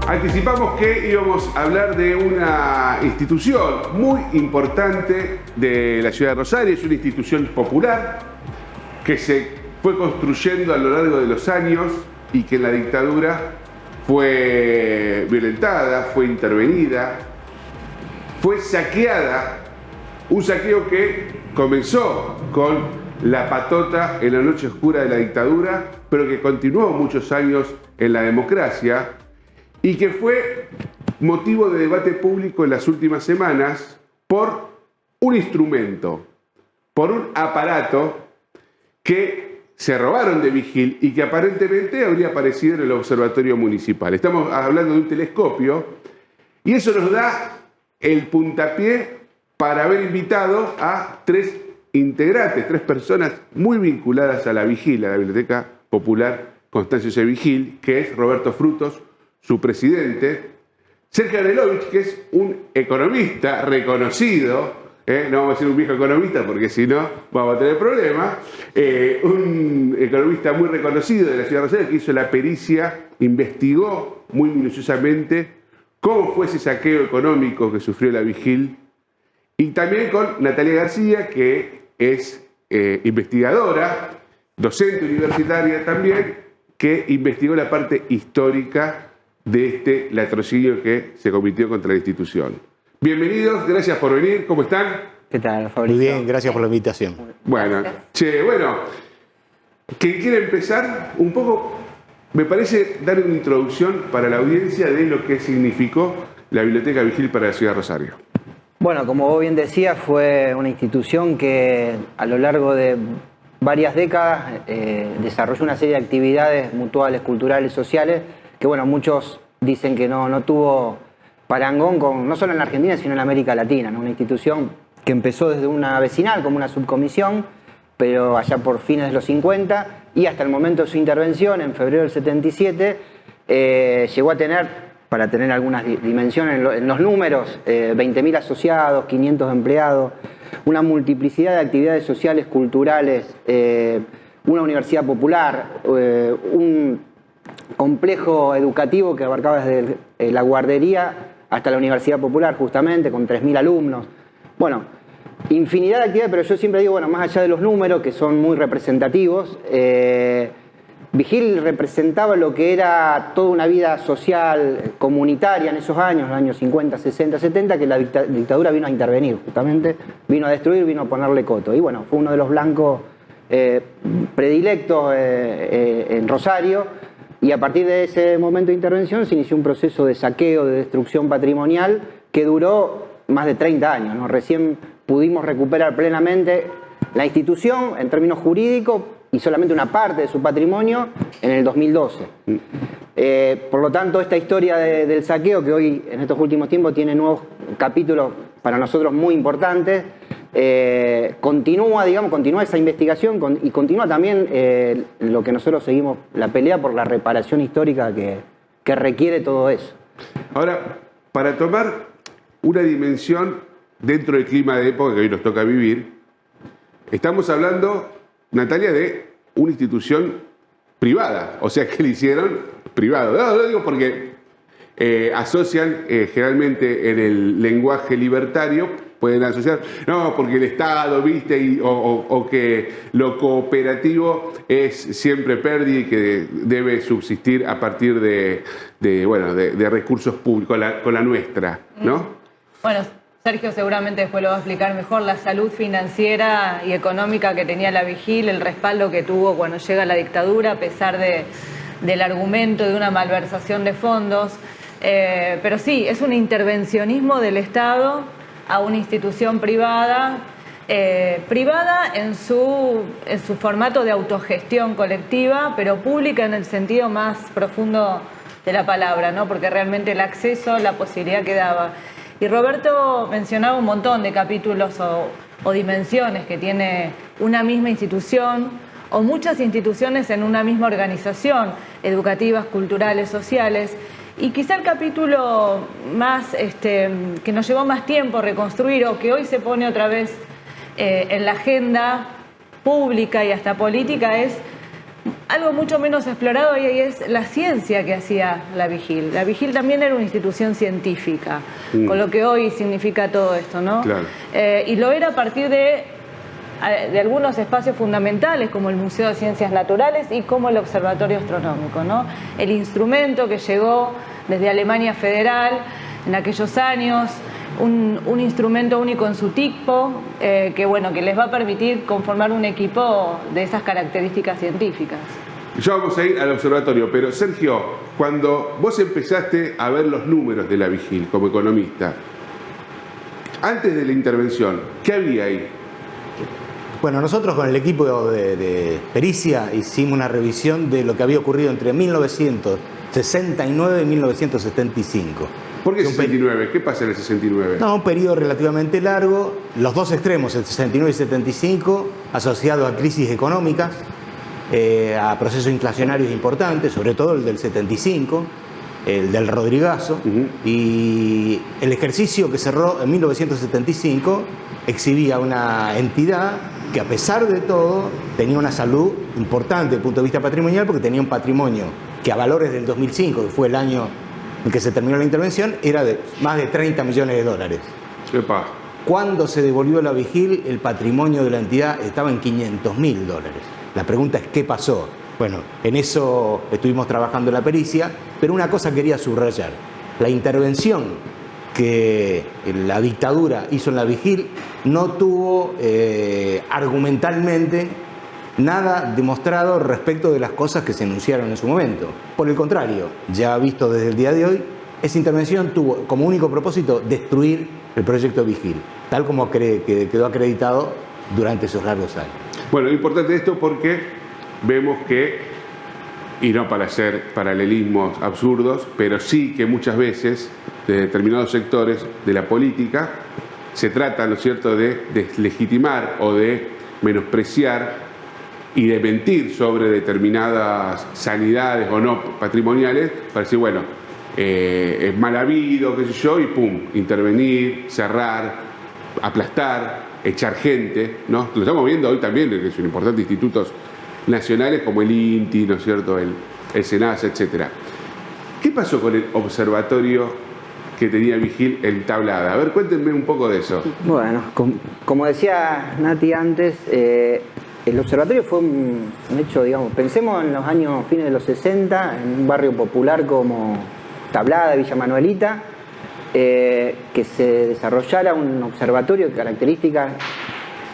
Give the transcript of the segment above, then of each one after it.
Anticipamos que íbamos a hablar de una institución muy importante de la ciudad de Rosario. Es una institución popular que se fue construyendo a lo largo de los años y que en la dictadura fue violentada, fue intervenida, fue saqueada. Un saqueo que comenzó con la patota en la noche oscura de la dictadura, pero que continuó muchos años en la democracia y que fue motivo de debate público en las últimas semanas por un instrumento, por un aparato que se robaron de Vigil y que aparentemente habría aparecido en el Observatorio Municipal. Estamos hablando de un telescopio y eso nos da el puntapié para haber invitado a tres integrantes, tres personas muy vinculadas a la Vigil, a la Biblioteca Popular Constancio C. Vigil, que es Roberto Frutos, su presidente, Sergio Anelovich, que es un economista reconocido, no vamos a decir un viejo economista porque si no vamos a tener problemas, un economista muy reconocido de la ciudad de Rosario que hizo la pericia, investigó muy minuciosamente cómo fue ese saqueo económico que sufrió la Vigil, y también con Natalia García, que es investigadora, docente universitaria también, que investigó la parte histórica de este latrocinio que se cometió contra la institución. Bienvenidos, gracias por venir, ¿cómo están? ¿Qué tal, Fabricio? Muy bien, gracias por la invitación. Bueno, ¿quién quiere empezar? Un poco, me parece dar una introducción para la audiencia de lo que significó la Biblioteca Vigil para la ciudad de Rosario. Bueno, como vos bien decías, fue una institución que a lo largo de varias décadas desarrolló una serie de actividades mutuales, culturales, sociales, que bueno, muchos dicen que no tuvo parangón no solo en la Argentina, sino en América Latina, ¿no? Una institución que empezó desde una vecinal, como una subcomisión, pero allá por fines de los 50 y hasta el momento de su intervención, en febrero del 77, llegó a tener, para tener algunas dimensiones en los números, 20.000 asociados, 500 empleados, una multiplicidad de actividades sociales, culturales, una universidad popular, un complejo educativo que abarcaba desde la guardería hasta la Universidad Popular, justamente, con 3.000 alumnos. Bueno, infinidad de actividades, pero yo siempre digo, bueno, más allá de los números, que son muy representativos, Vigil representaba lo que era toda una vida social, comunitaria en esos años, los años 50, 60, 70, que la dictadura vino a intervenir, justamente, vino a destruir, vino a ponerle coto. Y bueno, fue uno de los blancos predilectos en Rosario, y a partir de ese momento de intervención se inició un proceso de saqueo, de destrucción patrimonial que duró más de 30 años, ¿no? Recién pudimos recuperar plenamente la institución en términos jurídicos y solamente una parte de su patrimonio en el 2012. Por lo tanto, esta historia del saqueo, que hoy en estos últimos tiempos tiene nuevos capítulos para nosotros muy importantes, continúa esa investigación y continúa también lo que nosotros seguimos, la pelea por la reparación histórica que requiere todo eso. Ahora, para tomar una dimensión dentro del clima de época que hoy nos toca vivir, estamos hablando, Natalia, de una institución privada, o sea que le hicieron privado. No, lo digo porque asocian generalmente en el lenguaje libertario, pueden asociar, no, porque el Estado, viste, o que lo cooperativo es siempre pérdida y que debe subsistir a partir de recursos públicos, con la nuestra, ¿no? Bueno, Sergio seguramente después lo va a explicar mejor, la salud financiera y económica que tenía la Vigil, el respaldo que tuvo cuando llega la dictadura, a pesar del argumento de una malversación de fondos. Pero sí, es un intervencionismo del Estado a una institución privada, privada en su formato de autogestión colectiva, pero pública en el sentido más profundo de la palabra, ¿no? Porque realmente el acceso, la posibilidad que daba. Y Roberto mencionaba un montón de capítulos o dimensiones que tiene una misma institución o muchas instituciones en una misma organización, educativas, culturales, sociales. Y quizá el capítulo más que nos llevó más tiempo reconstruir o que hoy se pone otra vez en la agenda pública y hasta política es algo mucho menos explorado y es la ciencia que hacía la Vigil. La Vigil también era una institución científica, con lo que hoy significa todo esto, ¿no? Claro. Y lo era a partir de algunos espacios fundamentales como el Museo de Ciencias Naturales y como el Observatorio Astronómico, ¿no? El instrumento que llegó desde Alemania Federal en aquellos años, un instrumento único en su tipo, que les va a permitir conformar un equipo de esas características científicas. Ya vamos a ir al observatorio, pero Sergio, cuando vos empezaste a ver los números de la Vigil como economista, antes de la intervención, ¿qué había ahí? Bueno, nosotros con el equipo de pericia hicimos una revisión de lo que había ocurrido entre 1969 y 1975. ¿Por qué 69? ¿Qué pasa en el 69? No, un periodo relativamente largo, los dos extremos, el 69 y 75, asociados a crisis económicas, a procesos inflacionarios importantes, sobre todo el del 75, el del Rodrigazo, y el ejercicio que cerró en 1975 exhibía una entidad que a pesar de todo tenía una salud importante desde el punto de vista patrimonial, porque tenía un patrimonio que a valores del 2005, que fue el año en que se terminó la intervención, era de más de 30 millones de dólares. Epa. Cuando se devolvió la Vigil, el patrimonio de la entidad estaba en 500.000 dólares. La pregunta es, ¿qué pasó? Bueno, en eso estuvimos trabajando en la pericia, pero una cosa quería subrayar. La intervención que la dictadura hizo en la Vigil no tuvo argumentalmente nada demostrado respecto de las cosas que se enunciaron en su momento. Por el contrario, ya visto desde el día de hoy, esa intervención tuvo como único propósito destruir el proyecto Vigil, tal como quedó acreditado durante esos largos años. Bueno, es importante esto porque vemos que, y no para hacer paralelismos absurdos, pero sí que muchas veces de determinados sectores de la política se trata, ¿no es cierto?, de deslegitimar o de menospreciar y de mentir sobre determinadas sanidades o no patrimoniales para decir, bueno, es mal habido, qué sé yo, y pum, intervenir, cerrar, aplastar, echar gente, ¿no? Lo estamos viendo hoy también, que son importantes institutos nacionales como el INTI, ¿no es cierto?, el SENASA, etcétera. ¿Qué pasó con el observatorio que tenía Vigil en Tablada? A ver, cuéntenme un poco de eso. Bueno, como decía Nati antes, el observatorio fue un hecho, digamos, pensemos en los años fines de los 60, en un barrio popular como Tablada, Villa Manuelita, que se desarrollara un observatorio de características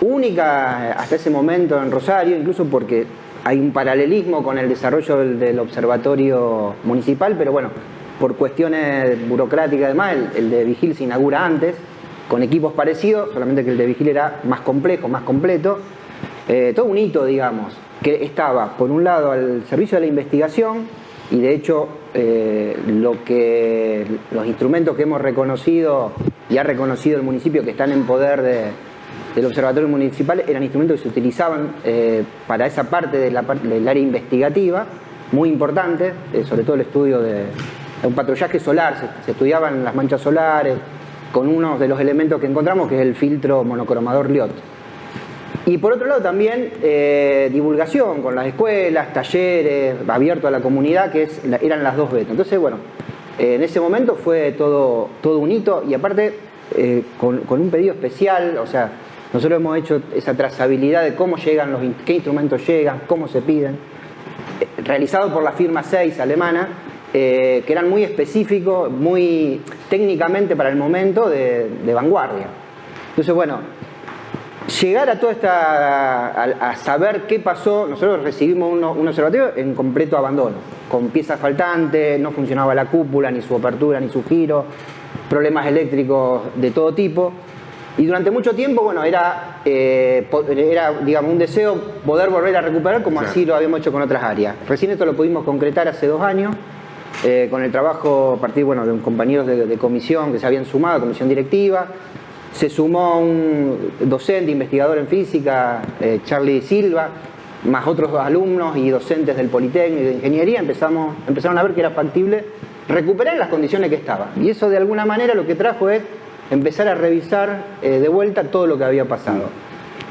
únicas hasta ese momento en Rosario, incluso porque hay un paralelismo con el desarrollo del observatorio municipal, pero bueno, por cuestiones burocráticas además, el de Vigil se inaugura antes, con equipos parecidos, solamente que el de Vigil era más complejo, más completo. Todo un hito, digamos, que estaba, por un lado, al servicio de la investigación, y de hecho, los instrumentos que hemos reconocido y ha reconocido el municipio que están en poder del observatorio municipal eran instrumentos que se utilizaban para esa parte del área investigativa, muy importante, sobre todo el estudio de un patrullaje solar, se estudiaban las manchas solares, con uno de los elementos que encontramos, que es el filtro monocromador Liot. Y por otro lado también divulgación con las escuelas, talleres, abierto a la comunidad, que eran las dos betas. Entonces, bueno, en ese momento fue todo un hito, y aparte con un pedido especial, o sea, nosotros hemos hecho esa trazabilidad de cómo llegan, qué instrumentos llegan, cómo se piden, realizado por la firma 6 alemana, que eran muy específicos, muy técnicamente para el momento de vanguardia. Entonces, bueno, llegar a toda a saber qué pasó. Nosotros recibimos un observatorio en completo abandono, con piezas faltantes, no funcionaba la cúpula, ni su apertura, ni su giro, problemas eléctricos de todo tipo. Y durante mucho tiempo, bueno, era digamos, un deseo poder volver a recuperar como así lo habíamos hecho con otras áreas. Recién esto lo pudimos concretar hace 2 años, con el trabajo a partir, bueno, de compañeros de comisión que se habían sumado, comisión directiva. Se sumó un docente, investigador en física, Charlie Silva, más otros 2 alumnos y docentes del Politécnico y de Ingeniería. Empezaron a ver que era factible recuperar las condiciones que estaban. Y eso de alguna manera lo que trajo es empezar a revisar de vuelta todo lo que había pasado.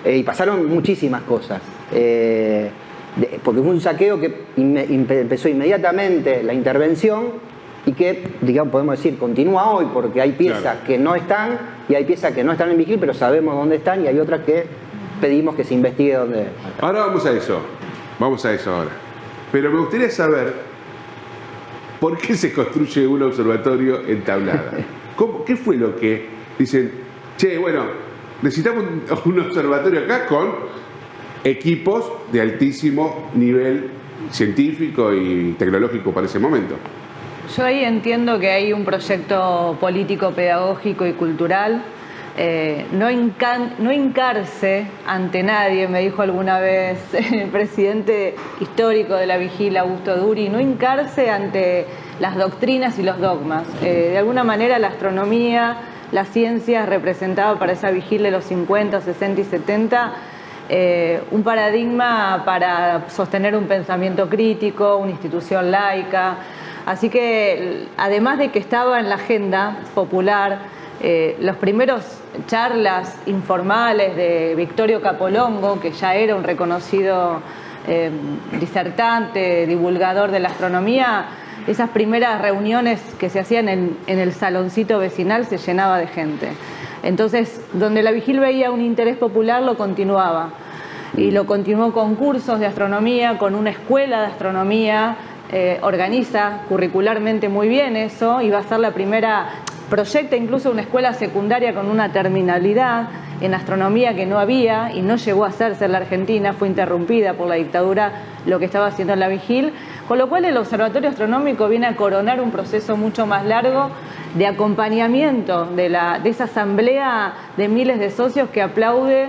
Y pasaron muchísimas cosas. porque fue un saqueo que empezó inmediatamente la intervención y que, digamos, podemos decir, continúa hoy, porque hay piezas que no están y hay piezas que no están en Vigil, pero sabemos dónde están, y hay otras que pedimos que se investigue dónde. Ahora vamos a eso ahora. Pero me gustaría saber por qué se construye un observatorio en Tablada. ¿Qué fue lo que dicen, che, bueno, necesitamos un observatorio acá con equipos de altísimo nivel científico y tecnológico para ese momento? Yo ahí entiendo que hay un proyecto político, pedagógico y cultural. No hincarse ante nadie, me dijo alguna vez el presidente histórico de la Vigil, Augusto Duri, no hincarse ante las doctrinas y los dogmas. De alguna manera la astronomía, la ciencia representaba para esa Vigil de los 50, 60 y 70 un paradigma para sostener un pensamiento crítico, una institución laica. Así que, además de que estaba en la agenda popular, los primeros charlas informales de Victorio Capolongo, que ya era un reconocido disertante, divulgador de la astronomía, esas primeras reuniones que se hacían en el saloncito vecinal se llenaba de gente. Entonces, donde la Vigil veía un interés popular, lo continuaba. Y lo continuó con cursos de astronomía, con una escuela de astronomía. Organiza curricularmente muy bien eso, y va a ser la primera, proyecta incluso una escuela secundaria con una terminalidad en astronomía que no había y no llegó a hacerse en la Argentina, fue interrumpida por la dictadura lo que estaba haciendo en la Vigil, con lo cual el Observatorio Astronómico viene a coronar un proceso mucho más largo de acompañamiento de esa asamblea de miles de socios que aplaude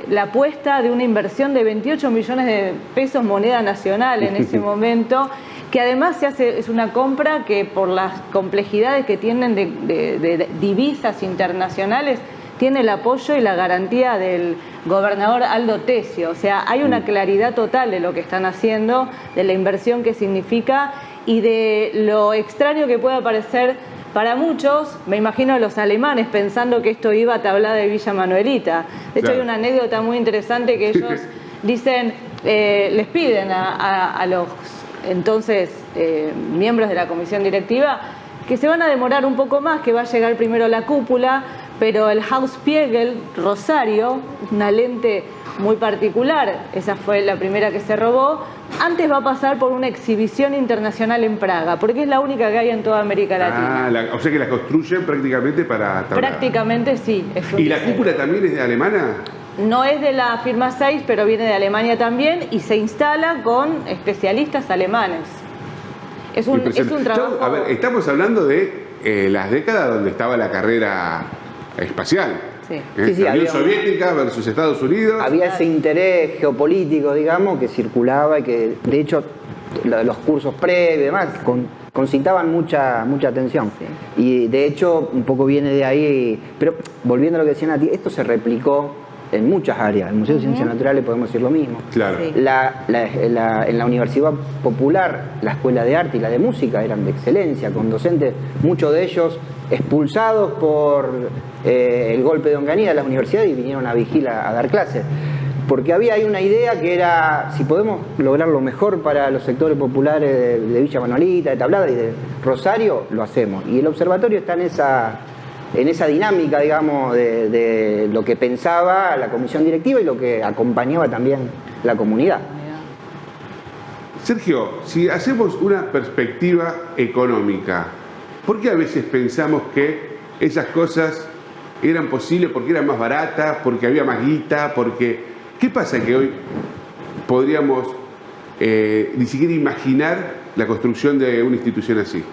la apuesta de una inversión de 28 millones de pesos moneda nacional en ese momento, que además es una compra que por las complejidades que tienen de divisas internacionales tiene el apoyo y la garantía del gobernador Aldo Tessio. O sea, hay una claridad total de lo que están haciendo, de la inversión que significa y de lo extraño que puede parecer para muchos, me imagino los alemanes pensando que esto iba a Tablada de Villa Manuelita. De hecho, hay una anécdota muy interesante que ellos dicen, les piden a los entonces miembros de la comisión directiva que se van a demorar un poco más, que va a llegar primero la cúpula, pero el Hauspiegel Rosario, una lente muy particular, esa fue la primera que se robó, antes va a pasar por una exhibición internacional en Praga, porque es la única que hay en toda América Latina. O sea que la construyen prácticamente para Tablada. Prácticamente sí. ¿Y la cúpula también es de alemana? No es de la firma 6, pero viene de Alemania también y se instala con especialistas alemanes. Es un trabajo... A ver, estamos hablando de las décadas donde estaba la carrera espacial. Sí. La Unión Soviética versus Estados Unidos. Había ese interés geopolítico, digamos, que circulaba y que, de hecho, los cursos previos y demás concitaban mucha atención. Sí. Y, de hecho, un poco viene de ahí. Pero, volviendo a lo que decían a ti, esto se replicó en muchas áreas. En el Museo de Ciencias Naturales podemos decir lo mismo. Claro. Sí. En la Universidad Popular, la Escuela de Arte y la de Música eran de excelencia, con docentes, muchos de ellos expulsados por el golpe de Onganía de las universidades y vinieron a Vigil a dar clases. Porque había ahí una idea que era, si podemos lograr lo mejor para los sectores populares de Villa Manuelita, de Tablada y de Rosario, lo hacemos. Y el observatorio está en esa dinámica, digamos, de lo que pensaba la comisión directiva y lo que acompañaba también la comunidad. Sergio, si hacemos una perspectiva económica, ¿por qué a veces pensamos que esas cosas eran posibles porque eran más baratas, porque había más guita, ¿Qué pasa que hoy podríamos ni siquiera imaginar la construcción de una institución así?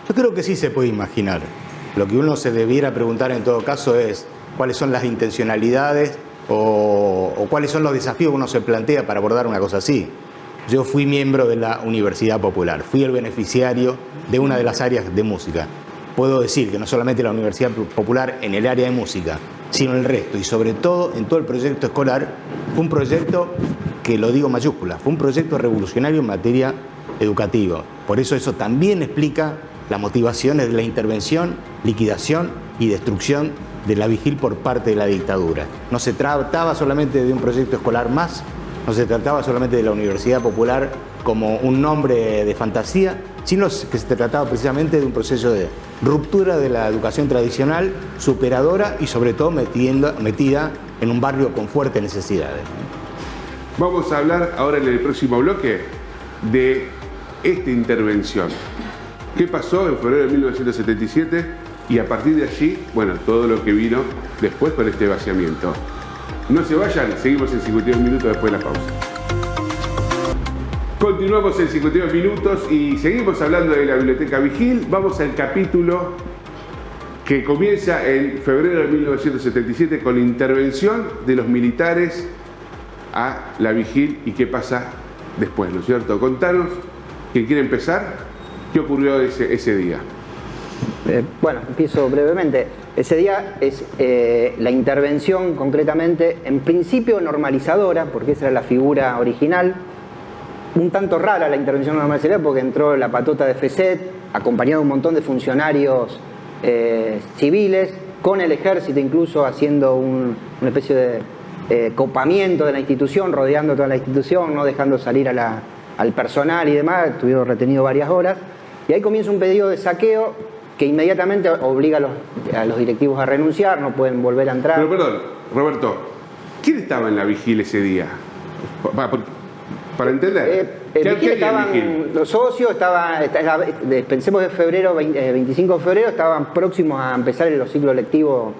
Yo creo que sí se puede imaginar. Lo que uno se debiera preguntar en todo caso es cuáles son las intencionalidades o cuáles son los desafíos que uno se plantea para abordar una cosa así. Yo fui miembro de la Universidad Popular, fui el beneficiario de una de las áreas de música. Puedo decir que no solamente la Universidad Popular en el área de música, sino el resto, y sobre todo en todo el proyecto escolar, fue un proyecto que, lo digo mayúscula, fue un proyecto revolucionario en materia educativa. Por eso también explica las motivaciones de la intervención, liquidación y destrucción de la Vigil por parte de la dictadura. No se trataba solamente de un proyecto escolar más, No se trataba solamente de la Universidad Popular como un nombre de fantasía, sino que se trataba precisamente de un proceso de ruptura de la educación tradicional, superadora y sobre todo metida en un barrio con fuertes necesidades. Vamos a hablar ahora en el próximo bloque de esta intervención. ¿Qué pasó en febrero de 1977? Y a partir de allí, bueno, todo lo que vino después con este vaciamiento. No se vayan, seguimos en 52 minutos después de la pausa. Continuamos en 52 minutos y seguimos hablando de la Biblioteca Vigil. Vamos al capítulo que comienza en febrero de 1977 con la intervención de los militares a la Vigil y qué pasa después, ¿no es cierto? Contanos, ¿quién quiere empezar? ¿Qué ocurrió ese día? Bueno, empiezo brevemente. Ese día es la intervención concretamente, en principio normalizadora, porque esa era la figura original. Un tanto rara la intervención normalizadora porque entró la patota de FECET, acompañado de un montón de funcionarios civiles, con el ejército incluso haciendo una especie de copamiento de la institución, rodeando toda la institución, no dejando salir al personal y demás. Estuvieron retenidos varias horas. Y ahí comienza un pedido de saqueo que inmediatamente obliga a los directivos a renunciar, no pueden volver a entrar. Pero perdón, Roberto, ¿quién estaba en la Vigil ese día? Para entender. Vigil estaban los socios, pensemos de febrero, 25 de febrero, estaban próximos a empezar los ciclos lectivos,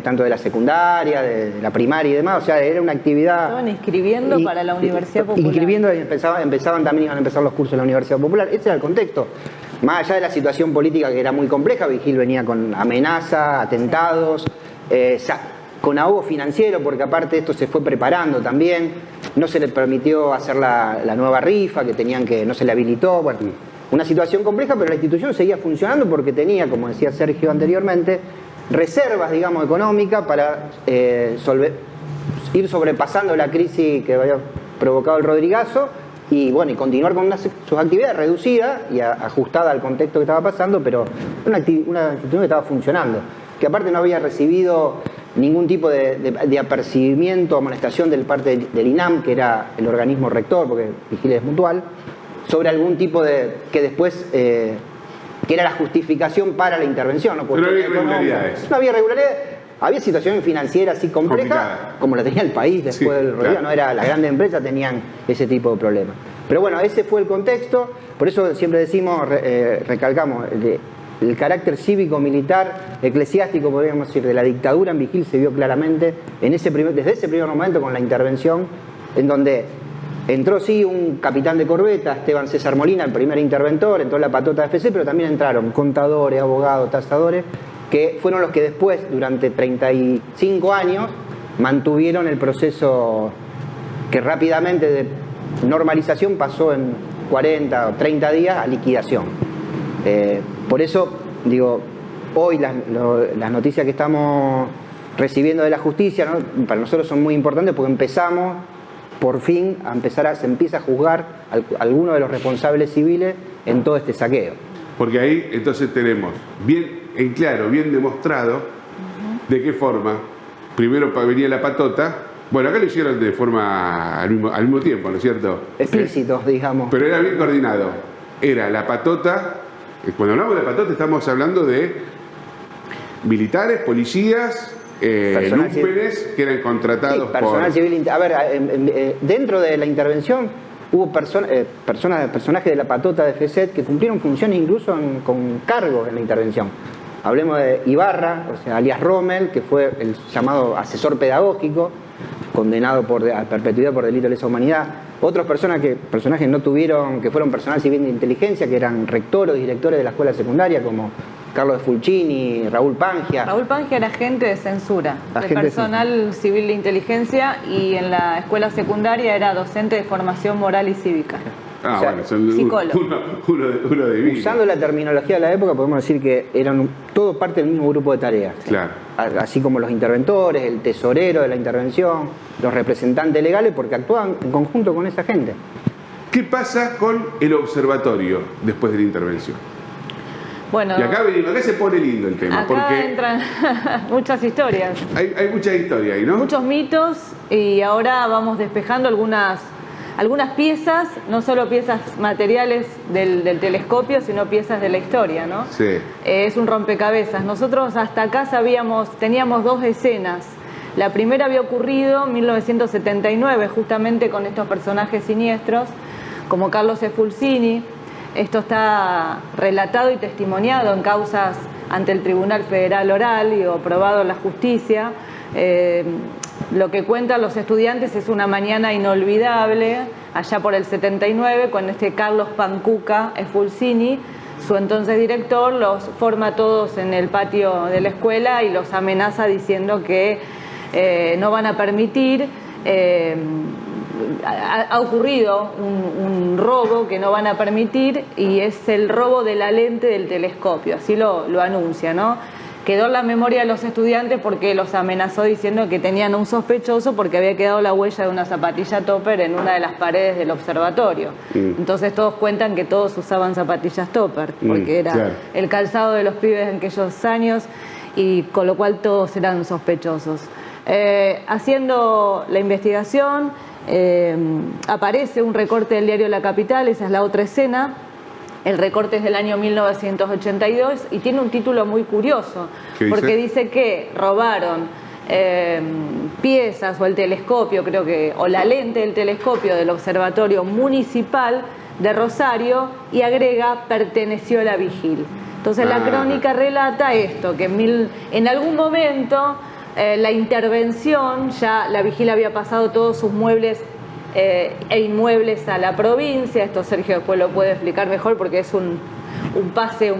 tanto de la secundaria, de la primaria y demás, o sea, era una actividad... Estaban inscribiendo para la Universidad Popular. Inscribiendo y también iban a empezar los cursos de la Universidad Popular, ese era el contexto. Más allá de la situación política que era muy compleja, Vigil venía con amenazas, atentados, con ahogo financiero, porque aparte esto se fue preparando también, no se le permitió hacer la nueva rifa, no se le habilitó, bueno, una situación compleja, pero la institución seguía funcionando porque tenía, como decía Sergio anteriormente, reservas, digamos, económicas para ir sobrepasando la crisis que había provocado el Rodrigazo y bueno, y continuar con sus actividades reducidas y ajustada al contexto que estaba pasando, pero una institución que estaba funcionando, que aparte no había recibido ningún tipo de apercibimiento o amonestación del parte del INAM, que era el organismo rector, porque Vigil es mutual, sobre algún tipo que después, que era la justificación para la intervención. Pero no había irregularidades. No había irregularidades. Había situación financiera así compleja, como la tenía el país después del rodeo, claro. No era, las grandes empresas tenían ese tipo de problemas. Pero bueno, ese fue el contexto, por eso siempre decimos, recalcamos, el carácter cívico-militar, eclesiástico, podríamos decir, de la dictadura en Vigil se vio claramente desde ese primer momento con la intervención, en donde entró sí un capitán de corbeta, Esteban César Molina, el primer interventor, entró la patota de FC, pero también entraron contadores, abogados, tasadores, que fueron los que después, durante 35 años, mantuvieron el proceso que rápidamente de normalización pasó en 40 o 30 días a liquidación. Por eso, digo, hoy las noticias que estamos recibiendo de la justicia, ¿no?, para nosotros son muy importantes porque empezamos, por fin, se empieza a juzgar a algunos de los responsables civiles en todo este saqueo. Porque ahí entonces tenemos bien en claro, bien demostrado de qué forma, primero venía la patota, bueno, acá lo hicieron de forma al mismo tiempo, ¿no es cierto? Explícitos, digamos. Pero era bien coordinado. Era la patota, cuando hablamos de la patota estamos hablando de militares, policías, lúpenes que eran contratados sí, personal civil. A ver, dentro de la intervención hubo personajes de la patota de FECET que cumplieron funciones incluso con cargos en la intervención. Hablemos de Ibarra, o sea, alias Rommel, que fue el llamado asesor pedagógico, condenado a perpetuidad por delito de lesa humanidad. Otros personajes no tuvieron, que fueron personal civil de inteligencia, que eran rectores o directores de la escuela secundaria, como Carlos de Fulcini, Raúl Pangia. Raúl Pangia era agente de censura, de personal civil de inteligencia, y en la escuela secundaria era docente de formación moral y cívica. Ah, o sea, bueno, son psicólogo. Uno de vida. Usando la terminología de la época, podemos decir que eran todo parte del mismo grupo de tareas. Claro. Así como los interventores, el tesorero de la intervención, los representantes legales, porque actuaban en conjunto con esa gente. ¿Qué pasa con el observatorio después de la intervención? Bueno, Y acá venimos, acá se pone lindo el tema, acá porque entran muchas historias. hay mucha historia ahí, ¿no? Muchos mitos, y ahora vamos despejando algunas piezas, no solo piezas materiales del telescopio, sino piezas de la historia, ¿no? Sí. Es un rompecabezas. Nosotros hasta acá teníamos dos escenas. La primera había ocurrido en 1979, justamente con estos personajes siniestros, como Carlos Efulsini. Esto está relatado y testimoniado en causas ante el Tribunal Federal Oral y aprobado en la justicia. Lo que cuentan los estudiantes es una mañana inolvidable, allá por el 79, con este Carlos Pancuca Efulsini, su entonces director, los forma a todos en el patio de la escuela y los amenaza diciendo que no van a permitir. Ha ocurrido un robo que no van a permitir, y es el robo de la lente del telescopio, así lo anuncia, ¿no? Quedó en la memoria de los estudiantes porque los amenazó diciendo que tenían un sospechoso porque había quedado la huella de una zapatilla topper en una de las paredes del observatorio. Entonces todos cuentan que todos usaban zapatillas topper, porque era claro, el calzado de los pibes en aquellos años, y con lo cual todos eran sospechosos. Haciendo la investigación, aparece un recorte del diario La Capital, esa es la otra escena. El recorte es del año 1982 y tiene un título muy curioso, porque dice que robaron piezas o el telescopio, creo que, o la lente del telescopio del Observatorio Municipal de Rosario, y agrega, perteneció a la Vigil. Entonces la crónica relata esto, que en algún momento la intervención, ya la Vigil había pasado todos sus muebles e inmuebles a la provincia. Esto Sergio después lo puede explicar mejor, porque es un pase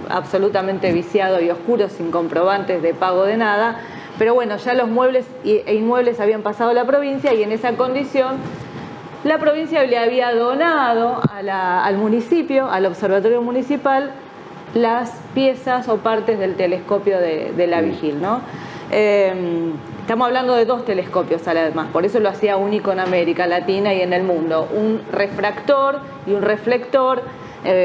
absolutamente viciado y oscuro, sin comprobantes de pago de nada. Pero bueno, ya los muebles e inmuebles habían pasado a la provincia, y en esa condición la provincia le había donado al municipio, al observatorio municipal, las piezas o partes del telescopio de la Vigil, ¿no? Estamos hablando de dos telescopios además, por eso lo hacía único en América Latina y en el mundo. Un refractor y un reflector,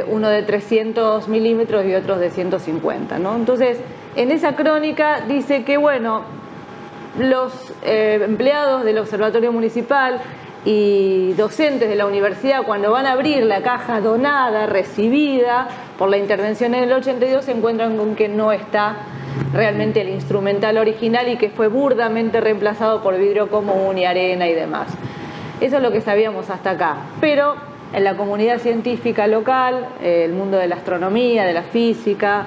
uno de 300 milímetros y otros de 150, ¿no? Entonces, en esa crónica dice que, bueno, los empleados del Observatorio Municipal y docentes de la universidad, cuando van a abrir la caja donada, recibida por la intervención en el 82, se encuentran con que no está realmente el instrumental original, y que fue burdamente reemplazado por vidrio común y arena y demás. Eso es lo que sabíamos hasta acá. Pero en la comunidad científica local, el mundo de la astronomía, de la física,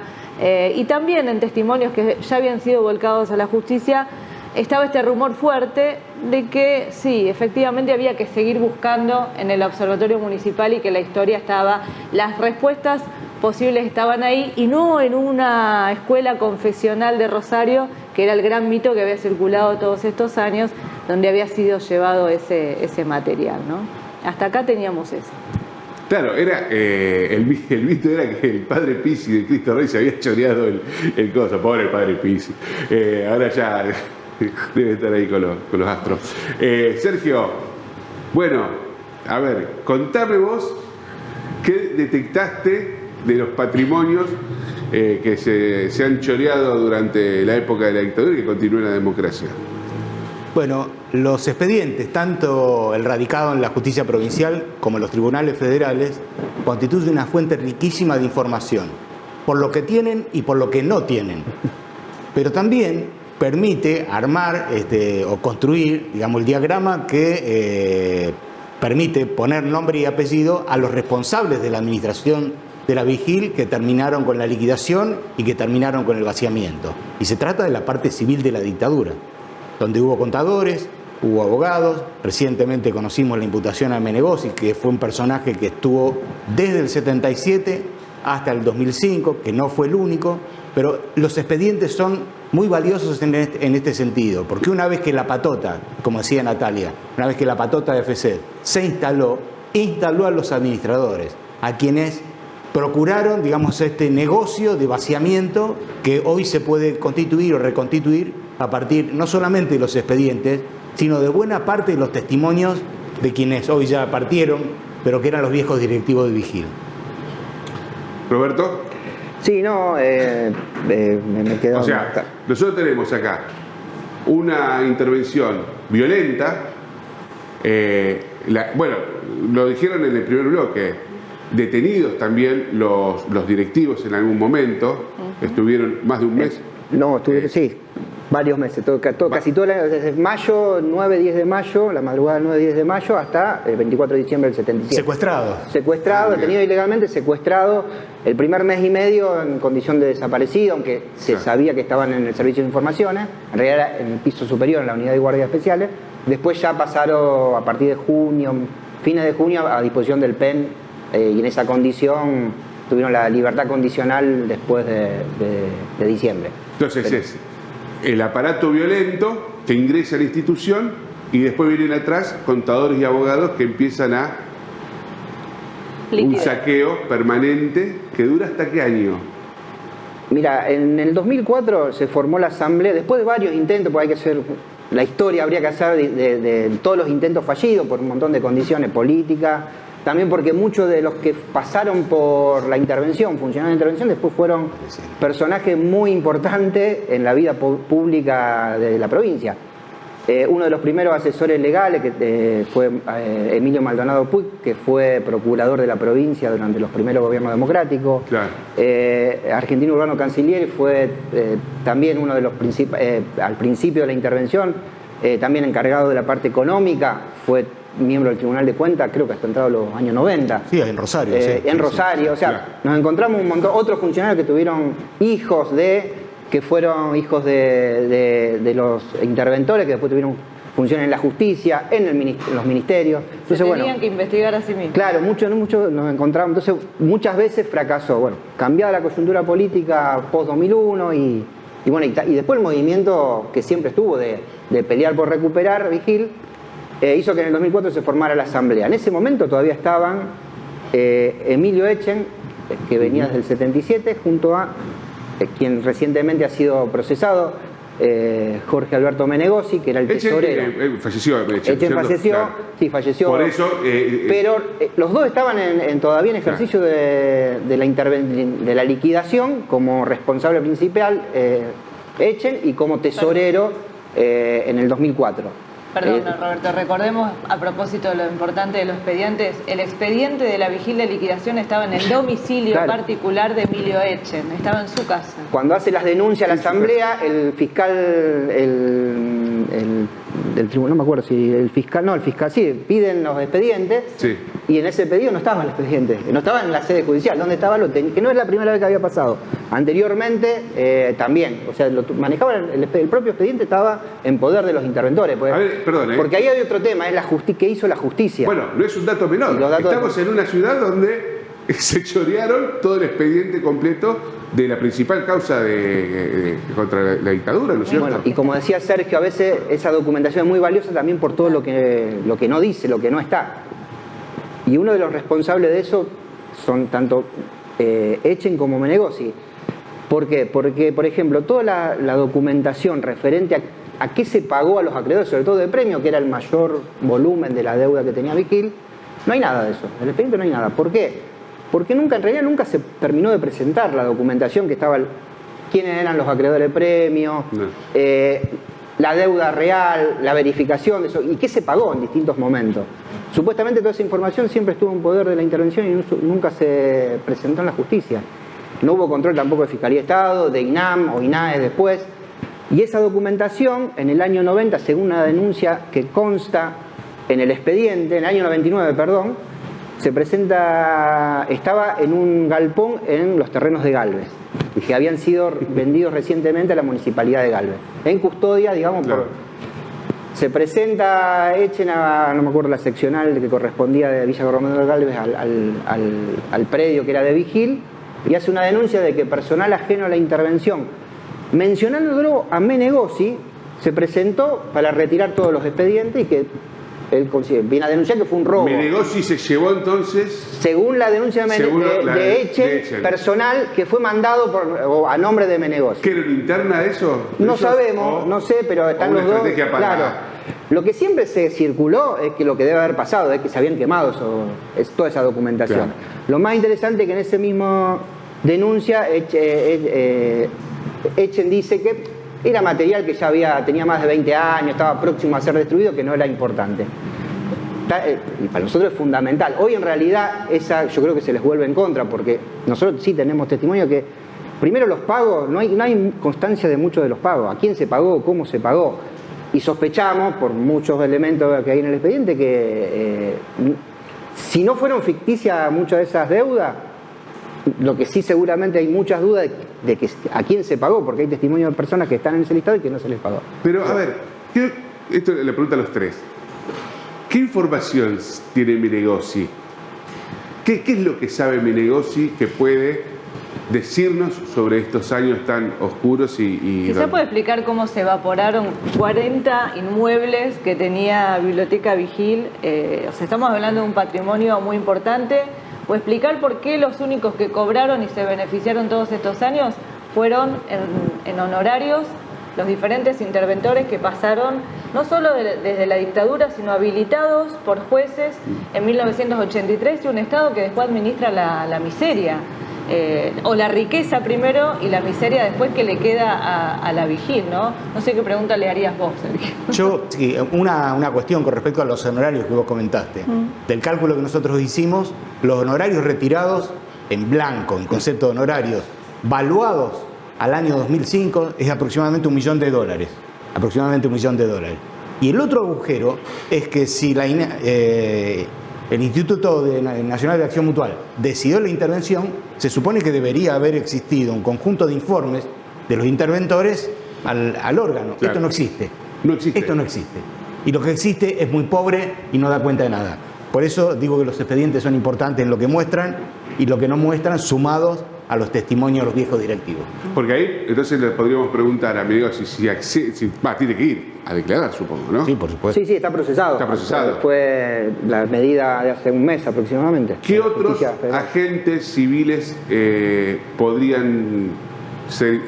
y también en testimonios que ya habían sido volcados a la justicia, estaba este rumor fuerte de que sí, efectivamente había que seguir buscando en el observatorio municipal, y que la historia estaba, las respuestas posibles estaban ahí, y no en una escuela confesional de Rosario, que era el gran mito que había circulado todos estos años, donde había sido llevado ese material, ¿no? Hasta acá teníamos eso. Claro, era el mito era que el padre Pisi de Cristo Rey se había choreado el coso. Pobre el padre Pisi. Ahora ya debe estar ahí con los astros. Sergio, bueno, a ver, contame vos qué detectaste de los patrimonios que se han choreado durante la época de la dictadura y que continúa la democracia. Bueno, los expedientes, tanto el radicado en la justicia provincial como en los tribunales federales, constituyen una fuente riquísima de información, por lo que tienen y por lo que no tienen. Pero también permite armar o construir, digamos, el diagrama que permite poner nombre y apellido a los responsables de la administración de la Vigil, que terminaron con la liquidación y que terminaron con el vaciamiento. Y se trata de la parte civil de la dictadura, donde hubo contadores, hubo abogados. Recientemente conocimos la imputación a Menegozzi, que fue un personaje que estuvo desde el 77 hasta el 2005, que no fue el único, pero los expedientes son muy valiosos en este sentido, porque una vez que la patota, como decía Natalia, una vez que la patota de FCET se instaló a los administradores, a quienes procuraron, digamos, este negocio de vaciamiento que hoy se puede constituir o reconstituir a partir no solamente de los expedientes, sino de buena parte de los testimonios de quienes hoy ya partieron, pero que eran los viejos directivos de Vigil. Roberto. Sí, no, me quedo... O sea, nosotros tenemos acá una intervención violenta. Bueno, lo dijeron en el primer bloque, detenidos también los directivos en algún momento, estuvieron más de un mes. No, estuvieron, sí, varios meses, casi todo, desde mayo, 9-10 de mayo, la madrugada del 9-10 de mayo, hasta el 24 de diciembre del 77. Secuestrado, detenido ilegalmente, secuestrado el primer mes y medio en condición de desaparecido, aunque se sabía que estaban en el servicio de informaciones, en realidad era en el piso superior, en la unidad de guardias especiales. Después ya pasaron a partir de junio, fines de junio, a disposición del PEN, y en esa condición tuvieron la libertad condicional después de diciembre. Entonces es el aparato violento que ingresa a la institución y después vienen atrás contadores y abogados que empiezan a un saqueo permanente que dura ¿hasta qué año? Mira, en el 2004 se formó la asamblea, después de varios intentos, porque hay que hacer, la historia habría que hacer de todos los intentos fallidos por un montón de condiciones políticas, también porque muchos de los que pasaron por la intervención, funcionarios de intervención, después fueron personajes muy importantes en la vida pública de la provincia. Uno de los primeros asesores legales que fue Emilio Maldonado Puig, que fue procurador de la provincia durante los primeros gobiernos democráticos. Claro. Argentino Urbano Cancilieri fue también uno de los al principio de la intervención, también encargado de la parte económica, fue miembro del Tribunal de Cuentas, creo que hasta entrado los años 90. Sí, en Rosario. En Rosario, o sea, claro. Nos encontramos un montón, otros funcionarios que tuvieron hijos que fueron hijos de los interventores, que después tuvieron funciones en la justicia, en los ministerios. Entonces, tenían que investigar a sí mismos. Claro, muchos nos encontramos. Entonces, muchas veces fracasó. Bueno, cambiada la coyuntura política post-2001 y después el movimiento que siempre estuvo de pelear por recuperar Vigil, hizo que en el 2004 se formara la asamblea. En ese momento todavía estaban Emilio Echen, que venía desde el 77, junto a quien recientemente ha sido procesado, Jorge Alberto Menegosi, que era el tesorero. Falleció. Echen falleció, claro. Sí, falleció. Por eso... pero los dos estaban todavía en ejercicio de la liquidación como responsable principal, Echen, y como tesorero en el 2004. Perdón, Roberto, recordemos a propósito de lo importante de los expedientes, el expediente de la vigilia de liquidación estaba en el domicilio particular de Emilio Echen, estaba en su casa. Cuando hace las denuncias a la asamblea, el fiscal, del tribunal, no me acuerdo si el fiscal, sí, piden los expedientes, sí. Y en ese pedido no estaba el expediente, no estaba en la sede judicial, ¿dónde estaba? Que no es la primera vez que había pasado. Anteriormente también, o sea, lo manejaban, el propio expediente estaba en poder de los interventores. Pues, a ver, perdón, porque ahí hay otro tema, es ¿qué hizo la justicia? Bueno, no es un dato menor. Estamos en una ciudad donde se chorearon todo el expediente completo de la principal causa contra la dictadura, ¿no es cierto? Bueno, y como decía Sergio, a veces esa documentación es muy valiosa también por todo lo que no dice, lo que no está. Y uno de los responsables de eso son tanto Echen como Menegosi. ¿Por qué? Porque, por ejemplo, toda la documentación referente a qué se pagó a los acreedores, sobre todo de premio, que era el mayor volumen de la deuda que tenía Vigil, no hay nada de eso. En el expediente no hay nada. ¿Por qué? Porque en realidad nunca se terminó de presentar la documentación que estaba, quiénes eran los acreedores de premio, la deuda real, la verificación de eso, y qué se pagó en distintos momentos. Supuestamente toda esa información siempre estuvo en poder de la intervención y nunca se presentó en la justicia. No hubo control tampoco de Fiscalía de Estado, de INAM o INAE después. Y esa documentación, en el año 90, según una denuncia que consta en el expediente, en el año 99, perdón, se presenta, estaba en un galpón en los terrenos de Galvez, que habían sido vendidos recientemente a la Municipalidad de Galvez, en custodia, digamos, claro. Se presenta, Echen a, no me acuerdo, la seccional que correspondía de Villa Gobernador de Galvez al predio que era de Vigil, y hace una denuncia de que personal ajeno a la intervención, mencionándolo a Menegosi, se presentó para retirar todos los expedientes y que él viene a denunciar que fue un robo. Menegosi se llevó entonces... Según la denuncia de Echen, personal que fue mandado a nombre de Menegosi. ¿Qué era una interna de eso? No sabemos, no sé, pero están los dos. Claro. Lo que siempre se circuló es que lo que debe haber pasado es que se habían quemado toda esa documentación. Claro. Lo más interesante es que en ese mismo denuncia, Echen dice que era material que ya tenía más de 20 años, estaba próximo a ser destruido, que no era importante. Y para nosotros es fundamental. Hoy en realidad yo creo que se les vuelve en contra, porque nosotros sí tenemos testimonio que primero los pagos, no hay constancia de muchos de los pagos, a quién se pagó, cómo se pagó, y sospechamos por muchos elementos que hay en el expediente que si no fueron ficticias muchas de esas deudas, lo que sí seguramente hay muchas dudas de que a quién se pagó, porque hay testimonios de personas que están en ese listado y que no se les pagó. Pero a ver, esto le pregunto a los tres. ¿Qué información tiene Menegossi? ¿Qué es lo que sabe Menegossi que puede decirnos sobre estos años tan oscuros y Quizá puede explicar cómo se evaporaron 40 inmuebles que tenía Biblioteca Vigil. O sea, estamos hablando de un patrimonio muy importante. O explicar por qué los únicos que cobraron y se beneficiaron todos estos años fueron en honorarios los diferentes interventores que pasaron no solo desde la dictadura, sino habilitados por jueces en 1983 y un Estado que después administra la miseria, o la riqueza primero y la miseria después que le queda a la Vigil, ¿no? No sé qué pregunta le harías vos, Sergio. Yo, sí, una cuestión con respecto a los honorarios que vos comentaste. Del cálculo que nosotros hicimos, los honorarios retirados en blanco, en concepto de honorarios, valuados al año 2005, es aproximadamente $1 millón. Aproximadamente $1 millón. Y el otro agujero es que si el Instituto Nacional de Acción Mutual decidió la intervención, se supone que debería haber existido un conjunto de informes de los interventores al órgano. Claro. Esto no existe. No existe. Esto no existe. Y lo que existe es muy pobre y no da cuenta de nada. Por eso digo que los expedientes son importantes en lo que muestran y lo que no muestran sumados a los testimonios de los viejos directivos. Porque ahí entonces le podríamos preguntar a Menegossi si tiene que ir a declarar, supongo, ¿no? Sí, por supuesto. Sí, está procesado. Está procesado. Fue la medida de hace un mes aproximadamente. ¿Qué otros agentes civiles podrían ser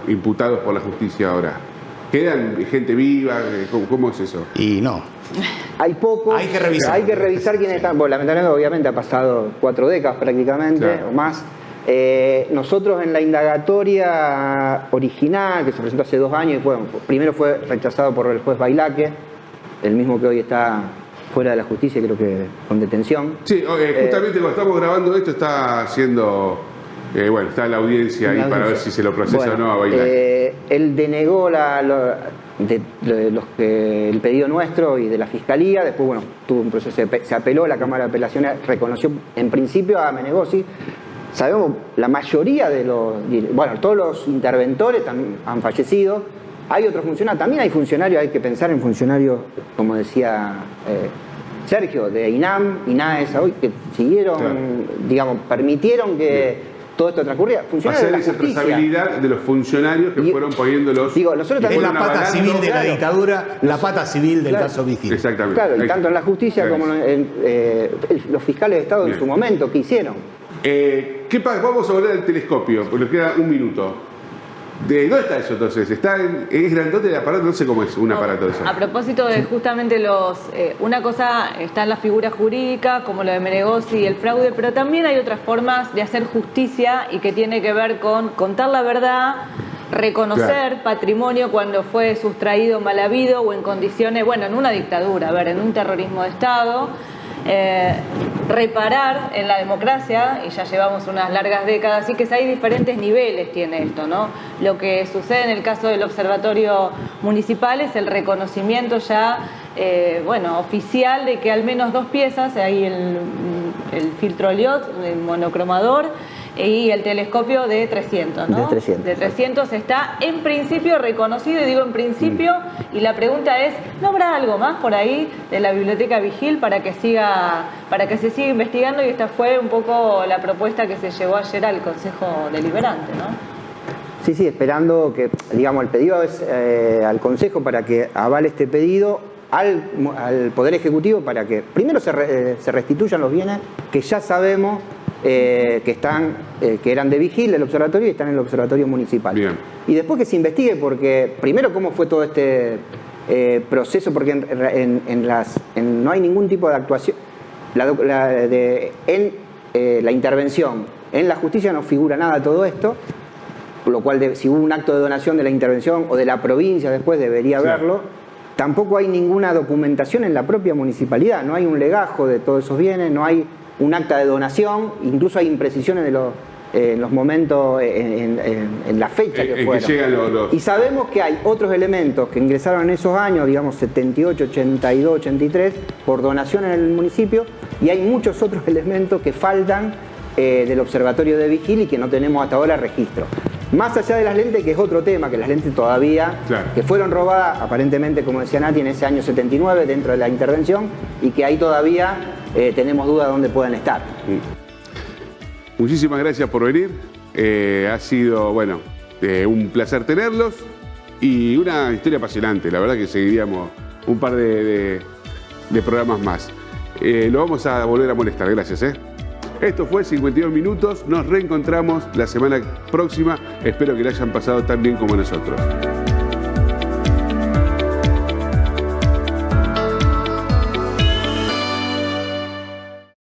imputados por la justicia ahora? ¿Quedan gente viva? ¿Cómo es eso? Y no. Hay pocos. Hay que revisar. Hay que revisar quiénes están. Bueno, lamentablemente, obviamente, ha pasado 4 décadas prácticamente, claro, o más. Nosotros en la indagatoria original, que se presentó hace 2 años, primero fue rechazado por el juez Bailaque, el mismo que hoy está fuera de la justicia, creo que con detención. Sí, justamente cuando estamos grabando esto está haciendo... está en la audiencia ahí para ver si se lo procesa o no a Bailaque. Él denegó el pedido nuestro y de la Fiscalía, después tuvo un proceso, se apeló, la Cámara de Apelaciones reconoció en principio a Menegossi. Sabemos, la mayoría de todos los interventores han fallecido. Hay otros funcionarios, también hay funcionarios, hay que pensar en funcionarios, como decía Sergio, de INAM, INAES, hoy, que siguieron, claro, permitieron que todo esto transcurriera. Funcionarios hacer esa trazabilidad de los funcionarios que fueron poniendo los... nosotros también es la pata civil de la dictadura, la pata civil del caso Vigil. Exactamente. Claro, y tanto en la justicia como los fiscales de Estado en su momento, ¿qué hicieron? ¿Qué pasa? Vamos a hablar del telescopio, porque nos queda 1 minuto. ¿De dónde está eso entonces? ¿Es grandote el aparato? No sé cómo es un aparato de eso. A propósito de justamente una cosa está en la figura jurídica, como lo de Menegossi y el fraude, pero también hay otras formas de hacer justicia y que tiene que ver con contar la verdad, reconocer, claro, patrimonio cuando fue sustraído mal habido o en condiciones, en una dictadura, en un terrorismo de Estado. Reparar en la democracia, y ya llevamos unas largas décadas, así que hay diferentes niveles tiene esto, ¿no? Lo que sucede en el caso del Observatorio Municipal es el reconocimiento ya, oficial de que al menos 2 piezas, ahí el filtro Liot, el monocromador, y el telescopio de 300, ¿no? De 300 está en principio reconocido, y digo en principio, y la pregunta es, ¿no habrá algo más por ahí de la Biblioteca Vigil para que se siga investigando? Y esta fue un poco la propuesta que se llevó ayer al Consejo Deliberante, ¿no? Sí, esperando que, el pedido es al Consejo para que avale este pedido al Poder Ejecutivo para que primero se restituyan los bienes que ya sabemos que eran de Vigil, del observatorio, y están en el observatorio municipal. Bien. Y después que se investigue, porque primero cómo fue todo este proceso, porque no hay ningún tipo de actuación. La intervención En la justicia no figura nada de todo esto, por lo cual si hubo un acto de donación de la intervención o de la provincia después debería haberlo. Tampoco hay ninguna documentación en la propia municipalidad, no hay un legajo de todos esos bienes, no hay un acta de donación, incluso hay imprecisiones en los momentos, en la fecha que fueron. Y sabemos que hay otros elementos que ingresaron en esos años, digamos 78, 82, 83, por donación en el municipio, y hay muchos otros elementos que faltan del Observatorio de Vigil y que no tenemos hasta ahora registro. Más allá de las lentes, que es otro tema, que las lentes todavía, que fueron robadas, aparentemente, como decía Nati, en ese año 79, dentro de la intervención, y que ahí todavía tenemos dudas de dónde pueden estar. Muchísimas gracias por venir. Ha sido, bueno, un placer tenerlos y una historia apasionante. La verdad que seguiríamos un par de programas más. Lo vamos a volver a molestar. Gracias, Esto fue 52 minutos. Nos reencontramos la semana próxima. Espero que la hayan pasado tan bien como nosotros.